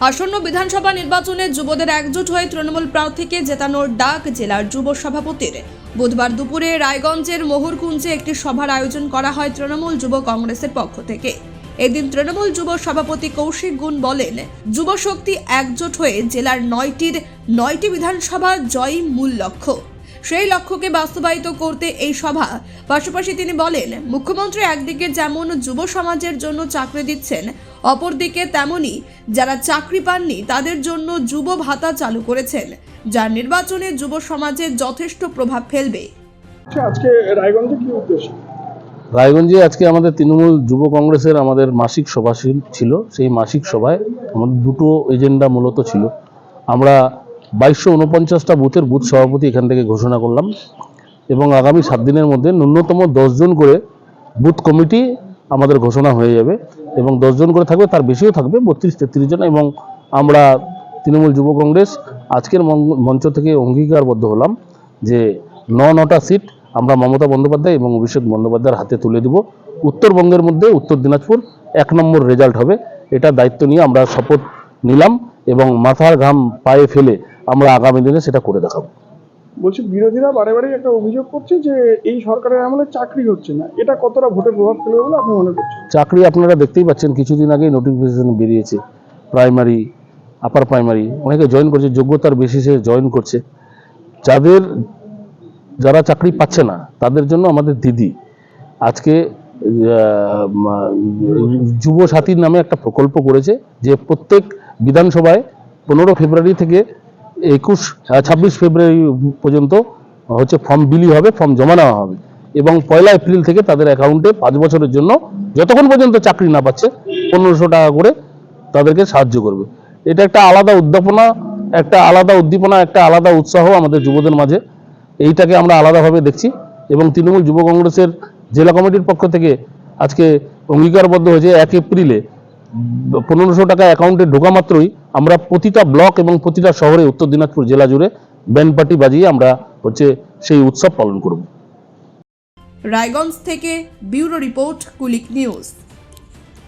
আসন্ন বিধানসভা নির্বাচনে যুবদের একজোট হয়ে তৃণমূল প্রার্থীকে জেতানোর ডাক জেলার যুব সভাপতির। বুধবার দুপুরে রায়গঞ্জের মোহরকুঞ্জে একটি সভার আয়োজন করা হয় তৃণমূল যুব কংগ্রেসের পক্ষ থেকে। এদিন তৃণমূল যুব সভাপতি কৌশিক গুণ বলেন, যুব শক্তি একজোট হয়ে জেলার 9টি বিধানসভা জয়ই মূল লক্ষ্য। সেই লক্ষ্যকে বাস্তবায়িত করতে এই সভা। পাশাপাশি তিনি বলেন, মুখ্যমন্ত্রী একদিকে যেমন যুব সমাজের জন্য চাকরি দিচ্ছেন, অপরদিকে তেমনি যারা চাকরি পাননি তাদের জন্য যুব ভাতা চালু করেছেন, যা নির্বাচনে যুব সমাজে যথেষ্ট প্রভাব ফেলবে। আজকে রায়গঞ্জে কি উদ্দেশ্য? রায়গঞ্জে আজকে আমাদের তৃণমূল যুব কংগ্রেসের আমাদের মাসিক সভা ছিল। সেই মাসিক সভায় আমাদের দুটো এজেন্ডা মূলত ছিল। আমরা 2249টা বুথের বুথ সভাপতি এখান থেকে ঘোষণা করলাম এবং আগামী 7 দিনের মধ্যে ন্যূনতম 10 জন করে বুথ কমিটি আমাদের ঘোষণা হয়ে যাবে এবং 10 জন করে থাকবে, তার বেশিও থাকবে, 32-33 জন। এবং আমরা তৃণমূল যুব কংগ্রেস আজকের মঞ্চ থেকে অঙ্গীকারবদ্ধ হলাম যে 9টা সিট আমরা মমতা বন্দ্যোপাধ্যায় এবং অভিষেক বন্দ্যোপাধ্যায়ের হাতে তুলে দেব। উত্তরবঙ্গের মধ্যে উত্তর দিনাজপুর 1 নম্বর রেজাল্ট হবে, এটা দায়িত্ব নিয়ে আমরা শপথ নিলাম এবং মাথার ঘাম পায়ে ফেলে আমরা আগামী দিনে সেটা করে দেখাবো। বলছি, বিরোধীরা বারে একটা অভিযোগ করছে যে এই সরকারের আমলে চাকরি হচ্ছে না, এটা কতটা ভোটে প্রভাব ফেলবে বলে আপনি মনে করছেন? চাকরি আপনারা দেখতেই পাচ্ছেন, কিছুদিন আগেই নোটিফিকেশন বেরিয়েছে, প্রাইমারি, আপার প্রাইমারি অনেকে জয়েন করছে, যোগ্যতার বেসিসে জয়েন করছে। যারা চাকরি পাচ্ছে না তাদের জন্য আমাদের দিদি আজকে যুব সাথীর নামে একটা প্রকল্প করেছে, যে প্রত্যেক বিধানসভায় 15 ফেব্রুয়ারি থেকে 26 ফেব্রুয়ারি পর্যন্ত হচ্ছে ফর্ম বিলি হবে, ফর্ম জমা নেওয়া হবে এবং 1 এপ্রিল থেকে তাদের অ্যাকাউন্টে 5 বছরের জন্য যতক্ষণ পর্যন্ত চাকরি না পাচ্ছে 1500 টাকা করে তাদেরকে সাহায্য করবে। এটা একটা আলাদা উদ্দীপনা, একটা আলাদা উৎসাহ আমাদের যুবদের মাঝে। এইটাকে আমরা আলাদাভাবে দেখছি এবং তৃণমূল যুব কংগ্রেসের জেলা কমিটির পক্ষ থেকে আজকে অঙ্গীকারবদ্ধ হয়েছে 1 এপ্রিলে 1500 টাকা অ্যাকাউন্টে ঢোকা মাত্রই আমরা প্রতিটা ব্লক এবং প্রতিটা শহরে উত্তর দিনাজপুর জেলা জুড়ে ব্যান্ড পার্টি বাজিয়ে আমরা সেই উৎসব পালন করব। রায়গঞ্জ থেকে ব্যুরো রিপোর্ট, কুলিক নিউজ।